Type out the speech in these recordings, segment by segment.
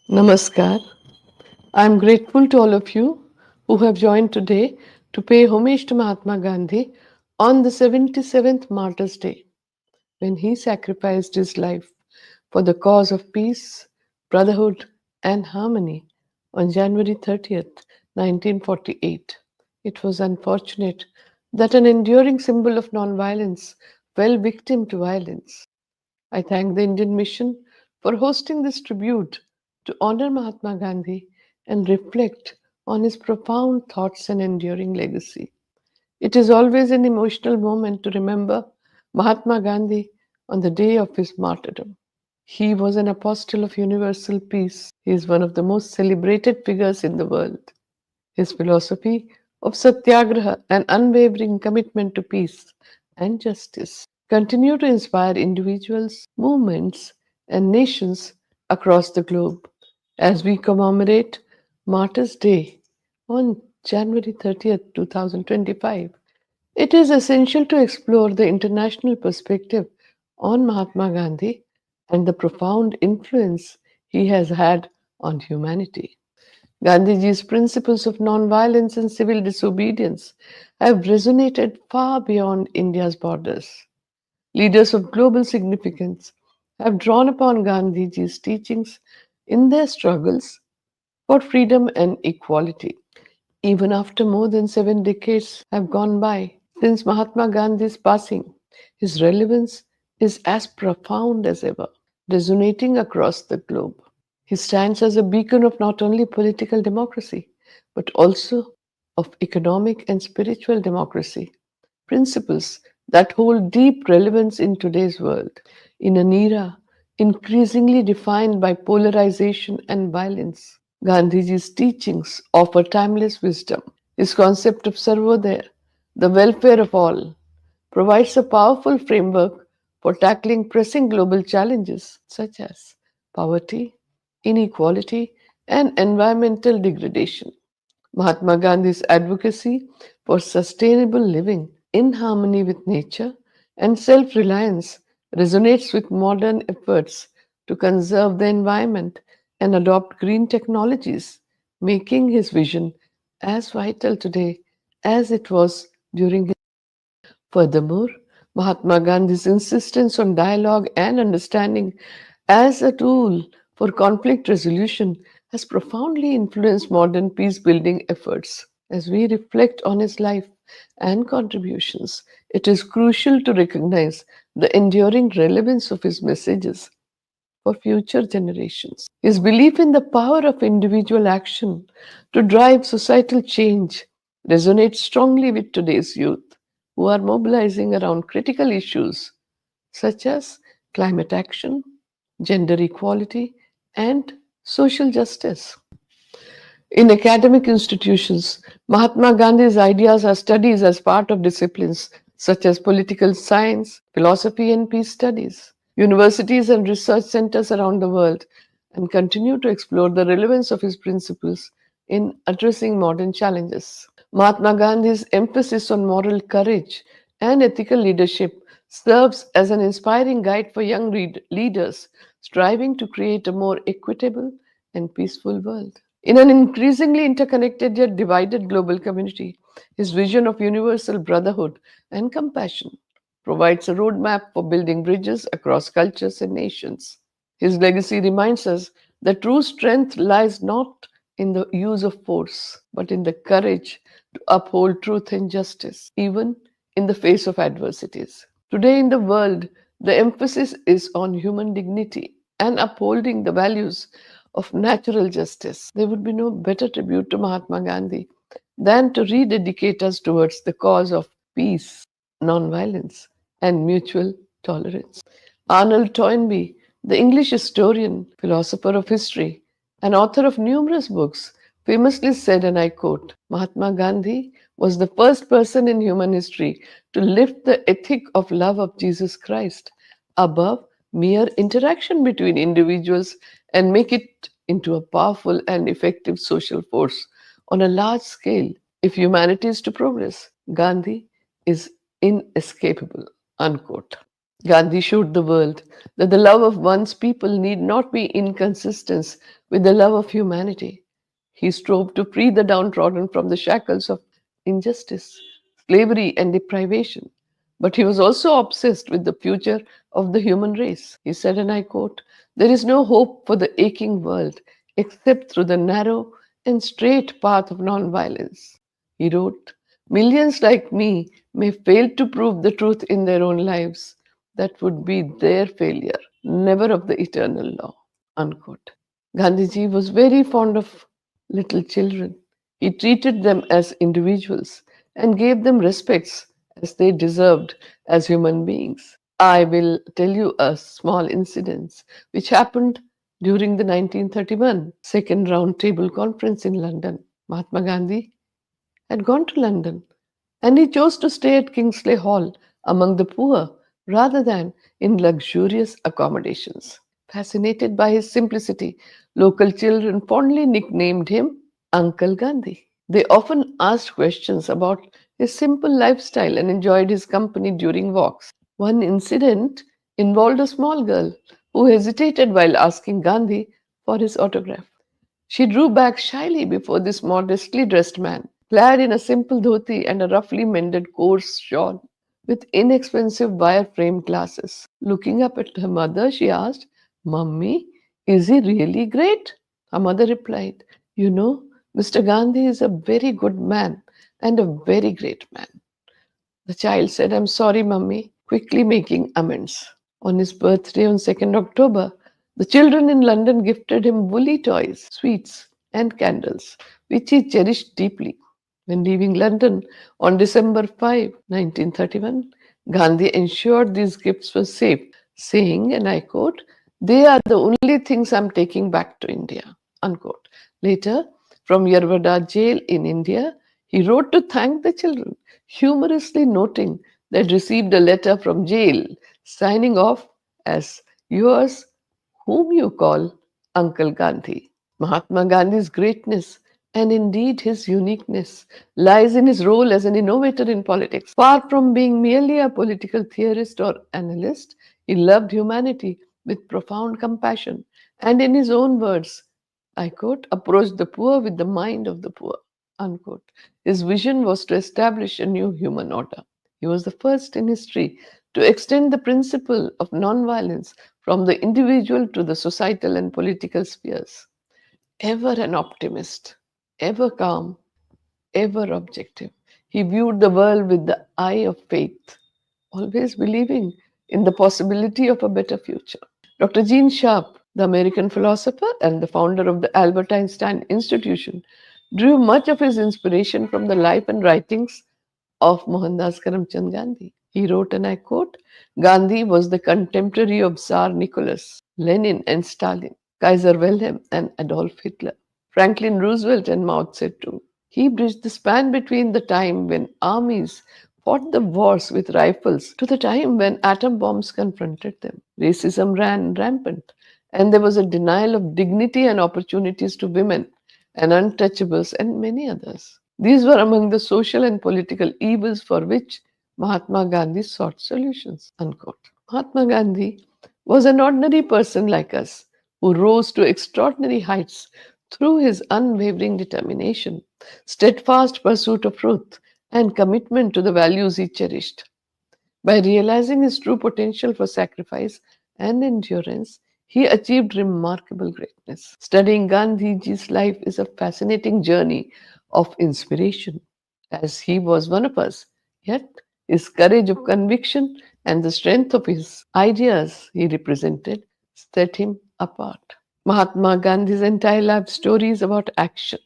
Namaskar. I'm grateful to all of you who have joined today to pay homage to Mahatma Gandhi on the 77th Martyr's Day, when he sacrificed his life for the cause of peace, brotherhood, and harmony on January 30th, 1948. It was unfortunate that an enduring symbol of nonviolence fell victim to violence. I thank the Indian Mission for hosting this tribute to honor Mahatma Gandhi and reflect on his profound thoughts and enduring legacy. It is always an emotional moment to remember Mahatma Gandhi on the day of his martyrdom. He was an apostle of universal peace. He is one of the most celebrated figures in the world. His philosophy of satyagraha and unwavering commitment to peace and justice continue to inspire individuals, movements, and nations across the globe. As we commemorate Martyrs' Day on January 30th, 2025, it is essential to explore the international perspective on Mahatma Gandhi and the profound influence he has had on humanity. Gandhiji's principles of nonviolence and civil disobedience have resonated far beyond India's borders. Leaders of global significance have drawn upon Gandhiji's teachings in their struggles for freedom and equality. Even after more than 7 decades have gone by since Mahatma Gandhi's passing, his relevance is as profound as ever, resonating across the globe. He stands as a beacon of not only political democracy, but also of economic and spiritual democracy, principles that hold deep relevance in today's world. In an era increasingly defined by polarization and violence, Gandhiji's teachings offer timeless wisdom. His concept of Sarvodaya, the welfare of all, provides a powerful framework for tackling pressing global challenges such as poverty, inequality, and environmental degradation. Mahatma Gandhi's advocacy for sustainable living in harmony with nature and self reliance resonates with modern efforts to conserve the environment and adopt green technologies, making his vision as vital today as it was during his. Furthermore, Mahatma Gandhi's insistence on dialogue and understanding as a tool for conflict resolution has profoundly influenced modern peace building efforts. As we reflect on his life and contributions, it is crucial to recognize the enduring relevance of his messages for future generations. His belief in the power of individual action to drive societal change resonates strongly with today's youth who are mobilizing around critical issues such as climate action, gender equality, and social justice. In academic institutions, Mahatma Gandhi's ideas are studied as part of disciplines such as political science, philosophy, and peace studies. Universities and research centers around the world and continue to explore the relevance of his principles in addressing modern challenges. Mahatma Gandhi's emphasis on moral courage and ethical leadership serves as an inspiring guide for young leaders striving to create a more equitable and peaceful world. In an increasingly interconnected yet divided global community, his vision of universal brotherhood and compassion provides a roadmap for building bridges across cultures and nations. His legacy reminds us that true strength lies not in the use of force, but in the courage to uphold truth and justice, even in the face of adversities. Today, in the world, the emphasis is on human dignity and upholding the values of natural justice. There would be no better tribute to Mahatma Gandhi than to rededicate us towards the cause of peace, nonviolence, and mutual tolerance. Arnold Toynbee, the English historian, philosopher of history, and author of numerous books, famously said, and I quote, Mahatma Gandhi was the first person in human history to lift the ethic of love of Jesus Christ above mere interaction between individuals and make it into a powerful and effective social force on a large scale. If humanity is to progress, Gandhi is inescapable. Unquote. Gandhi showed the world that the love of one's people need not be inconsistent with the love of humanity. He strove to free the downtrodden from the shackles of injustice, slavery, and deprivation. But he was also obsessed with the future of the human race. He said, and I quote, "There is no hope for the aching world except through the narrow and straight path of nonviolence." He wrote, "Millions like me may fail to prove the truth in their own lives. That would be their failure, never of the eternal law." Unquote. Gandhiji was very fond of little children. He treated them as individuals and gave them respects as they deserved as human beings. I will tell you a small incident which happened during the 1931 Second Round Table Conference in London. Mahatma Gandhi had gone to London, and he chose to stay at Kingsley Hall among the poor rather than in luxurious accommodations. Fascinated by his simplicity, local children fondly nicknamed him Uncle Gandhi. They often asked questions about his simple lifestyle and enjoyed his company during walks. One incident involved a small girl who hesitated while asking Gandhi for his autograph. She drew back shyly before this modestly dressed man, clad in a simple dhoti and a roughly mended coarse shawl, with inexpensive wire framed glasses. Looking up at her mother, she asked, "Mummy, is he really great?" Her mother replied, "You know, Mr. Gandhi is a very good man and a very great man." The child said, "I'm sorry, Mummy," quickly making amends. On his birthday on 2nd October, the children in London gifted him woolly toys, sweets, and candles, which he cherished deeply. When leaving London on December 5, 1931, Gandhi ensured these gifts were safe, saying, and I quote, "They are the only things I'm taking back to India." Unquote. Later, from Yerwada jail in India, he wrote to thank the children, humorously noting they'd received a letter from jail signing off as yours, whom you call Uncle Gandhi. Mahatma Gandhi's greatness and indeed his uniqueness lies in his role as an innovator in politics. Far from being merely a political theorist or analyst, he loved humanity with profound compassion and, in his own words, I quote, "approached the poor with the mind of the poor." Unquote. His vision was to establish a new human order. He was the first in history to extend the principle of nonviolence from the individual to the societal and political spheres. Ever an optimist, ever calm, ever objective, he viewed the world with the eye of faith, always believing in the possibility of a better future. Dr. Gene Sharp, the American philosopher and the founder of the Albert Einstein Institution, drew much of his inspiration from the life and writings of Mohandas Karamchand Gandhi. He wrote, and I quote, "Gandhi was the contemporary of Tsar Nicholas, Lenin and Stalin, Kaiser Wilhelm and Adolf Hitler, Franklin Roosevelt and Mao Zedong. He bridged the span between the time when armies fought the wars with rifles to the time when atom bombs confronted them. Racism ran rampant, and there was a denial of dignity and opportunities to women and untouchables and many others. These were among the social and political evils for which Mahatma Gandhi sought solutions." Unquote. Mahatma Gandhi was an ordinary person like us who rose to extraordinary heights through his unwavering determination, steadfast pursuit of truth, and commitment to the values he cherished. By realizing his true potential for sacrifice and endurance, he achieved remarkable greatness. Studying Gandhiji's life is a fascinating journey of inspiration, as he was one of us. Yet, his courage of conviction and the strength of his ideas he represented set him apart. Mahatma Gandhi's entire life story is about action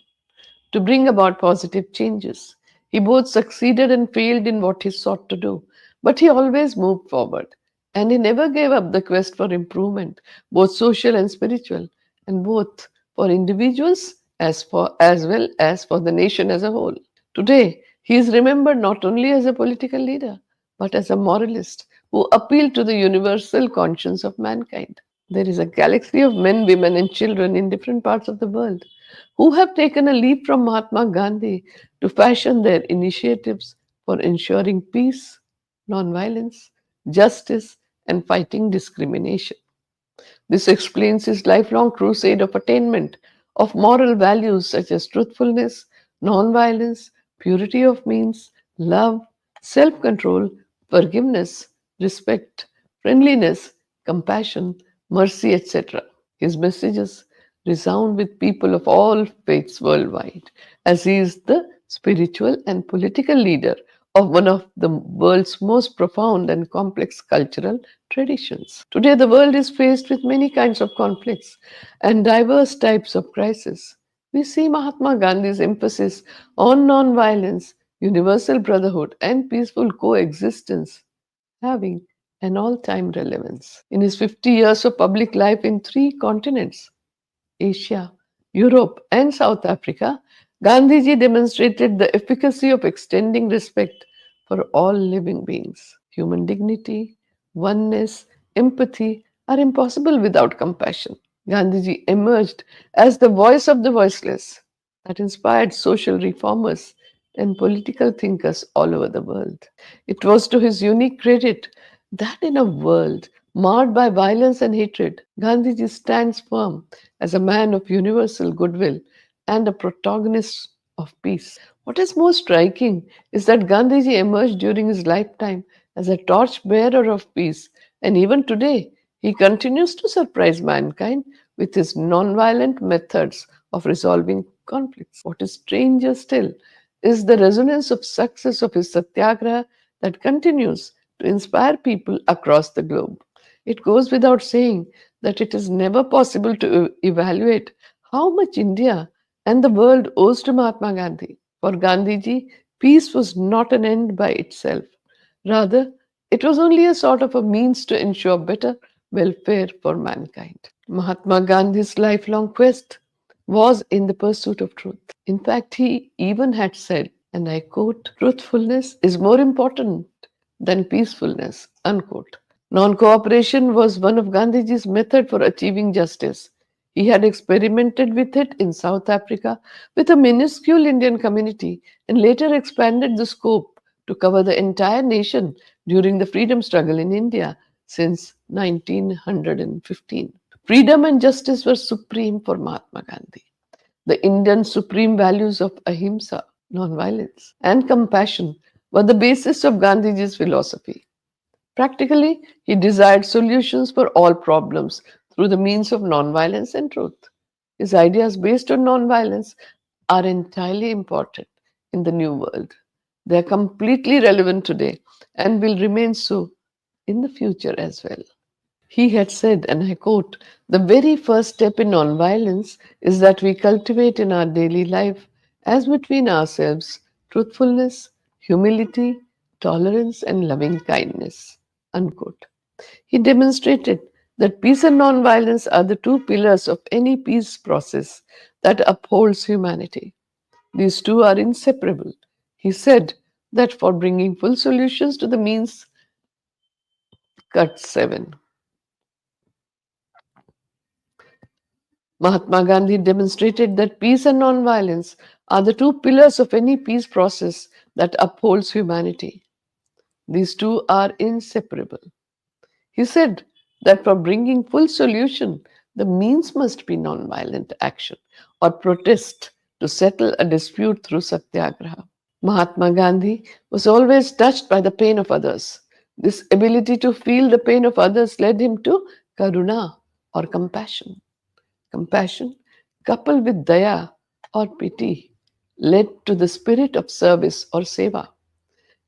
to bring about positive changes. He both succeeded and failed in what he sought to do, but he always moved forward. And he never gave up the quest for improvement, both social and spiritual, and both for individuals as well as for the nation as a whole. Today, he is remembered not only as a political leader, but as a moralist who appealed to the universal conscience of mankind. There is a galaxy of men, women, and children in different parts of the world who have taken a leap from Mahatma Gandhi to fashion their initiatives for ensuring peace, nonviolence, justice, and fighting discrimination. This explains his lifelong crusade of attainment of moral values such as truthfulness, nonviolence, purity of means, love, self control, forgiveness, respect, friendliness, compassion, mercy, etc. His messages resound with people of all faiths worldwide, as he is the spiritual and political leader of one of the world's most profound and complex cultural traditions. Today, the world is faced with many kinds of conflicts and diverse types of crises. We see Mahatma Gandhi's emphasis on non-violence, universal brotherhood, and peaceful coexistence having an all time relevance. In his 50 years of public life in three continents, Asia, Europe, and South Africa, Gandhiji demonstrated the efficacy of extending respect for all living beings. Human dignity, oneness, empathy are impossible without compassion. Gandhiji emerged as the voice of the voiceless that inspired social reformers and political thinkers all over the world. It was to his unique credit that in a world marred by violence and hatred, Gandhiji stands firm as a man of universal goodwill and a protagonist of peace. What is most striking is that Gandhiji emerged during his lifetime as a torchbearer of peace, and even today he continues to surprise mankind with his non-violent methods of resolving conflicts. What is stranger still is the resonance of success of his satyagraha that continues to inspire people across the globe. It goes without saying that it is never possible to evaluate how much India and the world owes to Mahatma Gandhi. For Gandhiji, peace was not an end by itself. Rather, it was only a sort of a means to ensure better welfare for mankind. Mahatma Gandhi's lifelong quest was in the pursuit of truth. In fact, he even had said, and I quote, truthfulness is more important than peacefulness, unquote. Non cooperation was one of Gandhiji's methods for achieving justice. He had experimented with it in South Africa with a minuscule Indian community and later expanded the scope to cover the entire nation during the freedom struggle in India since 1915. Freedom and justice were supreme for Mahatma Gandhi. The Indian supreme values of ahimsa, nonviolence, and compassion were the basis of Gandhiji's philosophy. Practically, he desired solutions for all problems through the means of nonviolence and truth. His ideas based on nonviolence are entirely important in the new world. They are completely relevant today and will remain so in the future as well. He had said, and I quote, the very first step in nonviolence is that we cultivate in our daily life, as between ourselves, truthfulness, humility, tolerance, and loving kindness. Unquote. He demonstrated that peace and nonviolence are the two pillars of any peace process that upholds humanity. These two are inseparable. He said that for bringing full solutions to the means, cut 7. Mahatma Gandhi demonstrated that peace and nonviolence are the two pillars of any peace process that upholds humanity. These two are inseparable. He said that for bringing full solution, the means must be nonviolent action or protest to settle a dispute through satyagraha. Mahatma Gandhi was always touched by the pain of others. This ability to feel the pain of others led him to karuna or compassion. Compassion, coupled with daya or pity, led to the spirit of service or seva.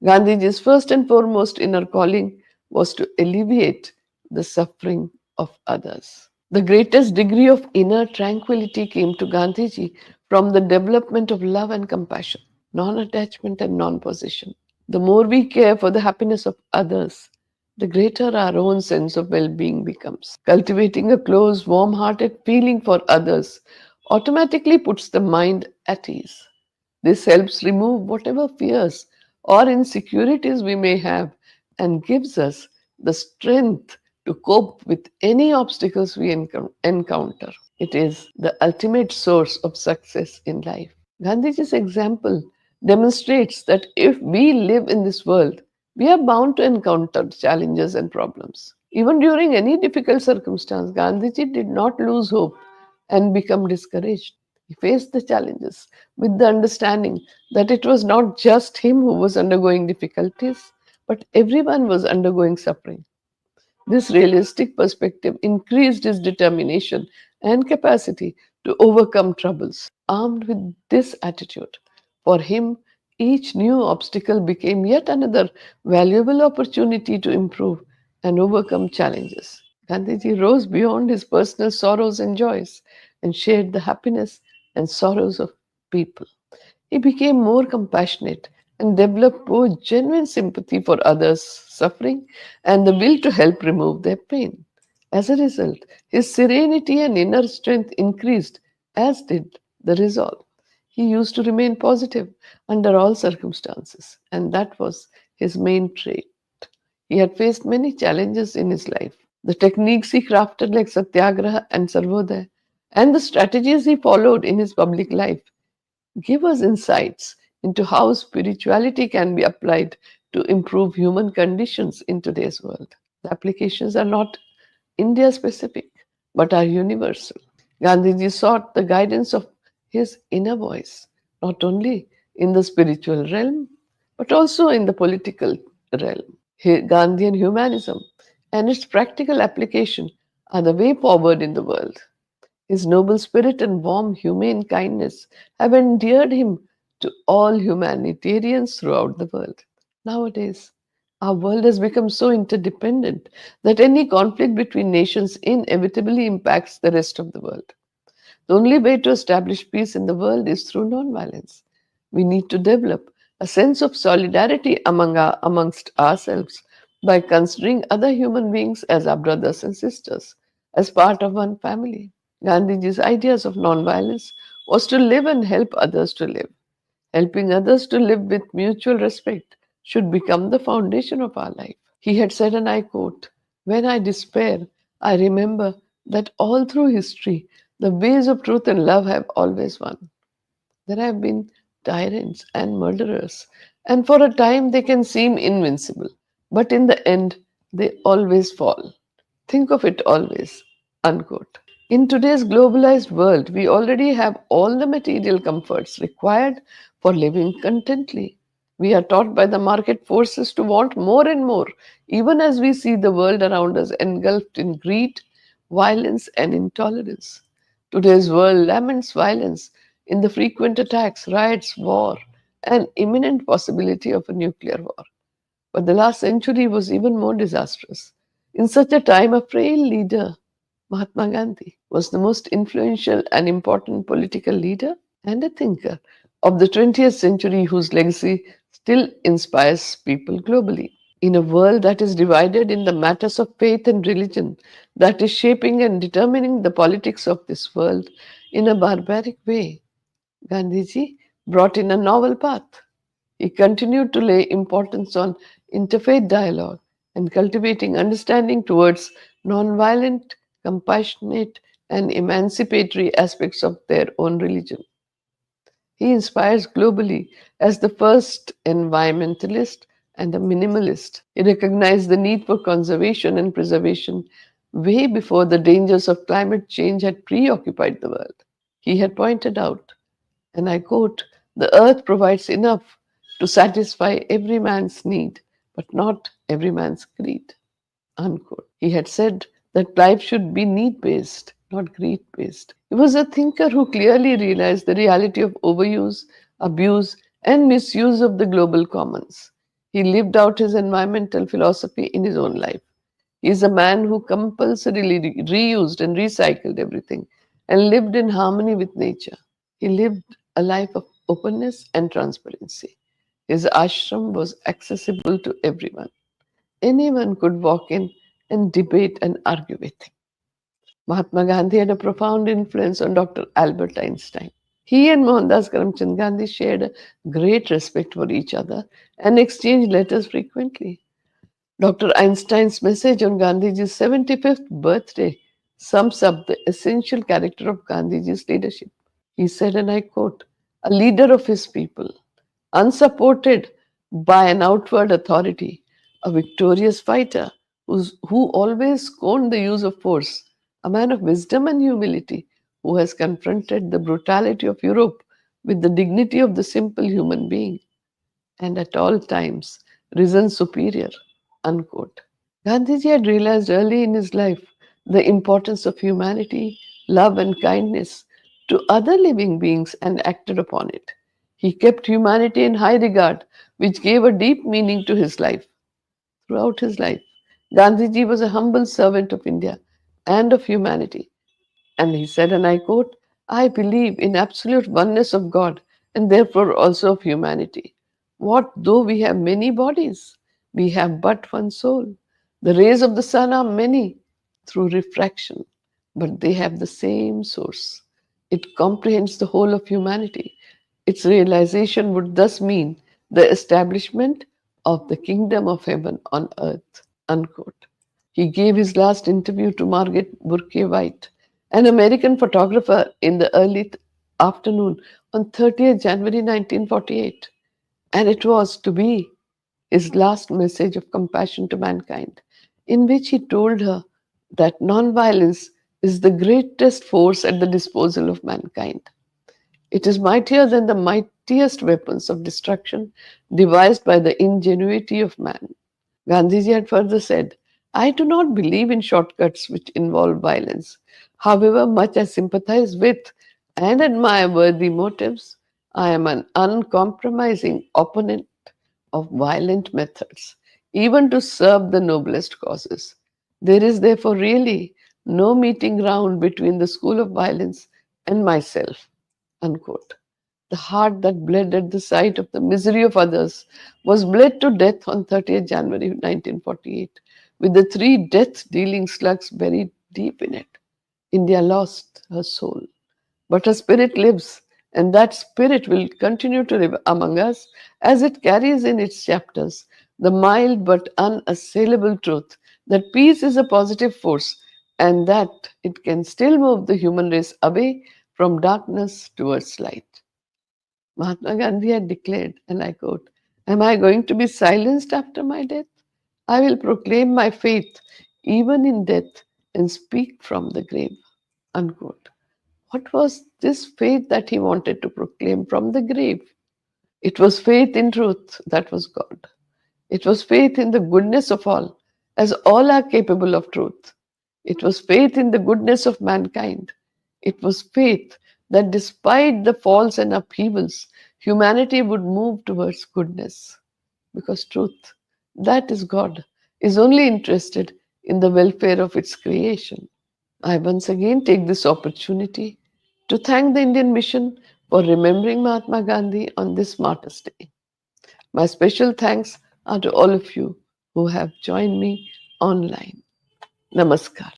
Gandhiji's first and foremost inner calling was to alleviate the suffering of others. The greatest degree of inner tranquility came to Gandhiji from the development of love and compassion, non attachment and non possession. The more we care for the happiness of others, the greater our own sense of well being becomes. Cultivating a close, warm hearted feeling for others automatically puts the mind at ease. This helps remove whatever fears or insecurities we may have and gives us the strength to cope with any obstacles we encounter. It is the ultimate source of success in life. Gandhiji's example demonstrates that if we live in this world, we are bound to encounter challenges and problems. Even during any difficult circumstance, Gandhiji did not lose hope and become discouraged. He faced the challenges with the understanding that it was not just him who was undergoing difficulties, but everyone was undergoing suffering. This realistic perspective increased his determination and capacity to overcome troubles. Armed with this attitude, for him, each new obstacle became yet another valuable opportunity to improve and overcome challenges. Gandhiji rose beyond his personal sorrows and joys and shared the happiness and sorrows of people. He became more compassionate and developed both genuine sympathy for others' suffering and the will to help remove their pain. As a result, his serenity and inner strength increased, as did the resolve. He used to remain positive under all circumstances, and that was his main trait. He had faced many challenges in his life. The techniques he crafted, like Satyagraha and Sarvodaya, and the strategies he followed in his public life give us insights into how spirituality can be applied to improve human conditions in today's world. The applications are not India specific, but are universal. Gandhiji sought the guidance of his inner voice, not only in the spiritual realm, but also in the political realm. Gandhian humanism and its practical application are the way forward in the world. His noble spirit and warm, humane kindness have endeared him to all humanitarians throughout the world. Nowadays, our world has become so interdependent that any conflict between nations inevitably impacts the rest of the world. The only way to establish peace in the world is through nonviolence. We need to develop a sense of solidarity amongst ourselves by considering other human beings as our brothers and sisters, as part of one family. Gandhiji's ideas of nonviolence was to live and help others to live. Helping others to live with mutual respect should become the foundation of our life. He had said, and I quote, "When I despair, I remember that all through history, the ways of truth and love have always won. There have been tyrants and murderers, and for a time they can seem invincible, but in the end, they always fall. Think of it always." Unquote. In today's globalized world, we already have all the material comforts required for living contently. We are taught by the market forces to want more and more, even as we see the world around us engulfed in greed, violence, and intolerance. Today's world laments violence in the frequent attacks, riots, war, and imminent possibility of a nuclear war. But the last century was even more disastrous. In such a time, a frail leader, Mahatma Gandhi, was the most influential and important political leader and a thinker of the 20th century whose legacy still inspires people globally. In a world that is divided in the matters of faith and religion, that is shaping and determining the politics of this world in a barbaric way, Gandhiji brought in a novel path. He continued to lay importance on interfaith dialogue and cultivating understanding towards nonviolent, compassionate, and emancipatory aspects of their own religion. He inspires globally as the first environmentalist and a minimalist. He recognized the need for conservation and preservation way before the dangers of climate change had preoccupied the world. He had pointed out, and I quote, "The earth provides enough to satisfy every man's need, but not every man's greed." Unquote. He had said that life should be need based, not greed based. He was a thinker who clearly realized the reality of overuse, abuse, and misuse of the global commons. He lived out his environmental philosophy in his own life. He is a man who compulsorily reused and recycled everything and lived in harmony with nature. He lived a life of openness and transparency. His ashram was accessible to everyone. Anyone could walk in and debate and argue with him. Mahatma Gandhi had a profound influence on Dr. Albert Einstein. He and Mohandas Karamchand Gandhi shared a great respect for each other and exchanged letters frequently. Dr. Einstein's message on Gandhiji's 75th birthday sums up the essential character of Gandhiji's leadership. He said, and I quote, "A leader of his people, unsupported by an outward authority, a victorious fighter who always scorned the use of force, a man of wisdom and humility, who has confronted the brutality of Europe with the dignity of the simple human being, and at all times risen superior. Unquote. Gandhiji had realized early in his life the importance of humanity, love, and kindness to other living beings and acted upon it. He kept humanity in high regard, which gave a deep meaning to his life. Throughout his life, Gandhiji was a humble servant of India and of humanity. And he said, and I quote, I believe in absolute oneness of God and therefore also of humanity. What though we have many bodies? We have but one soul. The rays of the sun are many through refraction, but they have the same source. It comprehends the whole of humanity. Its realization would thus mean the establishment of the kingdom of heaven on earth. Unquote. He gave his last interview to Margaret Burke White, an American photographer, in the early afternoon on 30th January 1948, and it was to be his last message of compassion to mankind, in which he told her that nonviolence is the greatest force at the disposal of mankind. It is mightier than the mightiest weapons of destruction devised by the ingenuity of man. Gandhiji had further said, I do not believe in shortcuts which involve violence. However much I sympathize with and admire worthy motives, I am an uncompromising opponent of violent methods, even to serve the noblest causes. There is therefore really no meeting ground between the school of violence and myself. Unquote. The heart that bled at the sight of the misery of others was bled to death on 30th January 1948, with the three death dealing slugs buried deep in it. India lost her soul, but her spirit lives, and that spirit will continue to live among us as it carries in its chapters the mild but unassailable truth that peace is a positive force and that it can still move the human race away from darkness towards light. Mahatma Gandhi had declared, and I quote, am I going to be silenced after my death? I will proclaim my faith even in death and speak from the grave. Unquote. What was this faith that he wanted to proclaim from the grave? It was faith in truth, that was God. It was faith in the goodness of all, as all are capable of truth. It was faith in the goodness of mankind. It was faith that despite the falls and upheavals, humanity would move towards goodness. Because truth, that is God, is only interested in the welfare of its creation. I once again take this opportunity to thank the Indian Mission for remembering Mahatma Gandhi on this Martyr's Day. My special thanks are to all of you who have joined me online. Namaskar.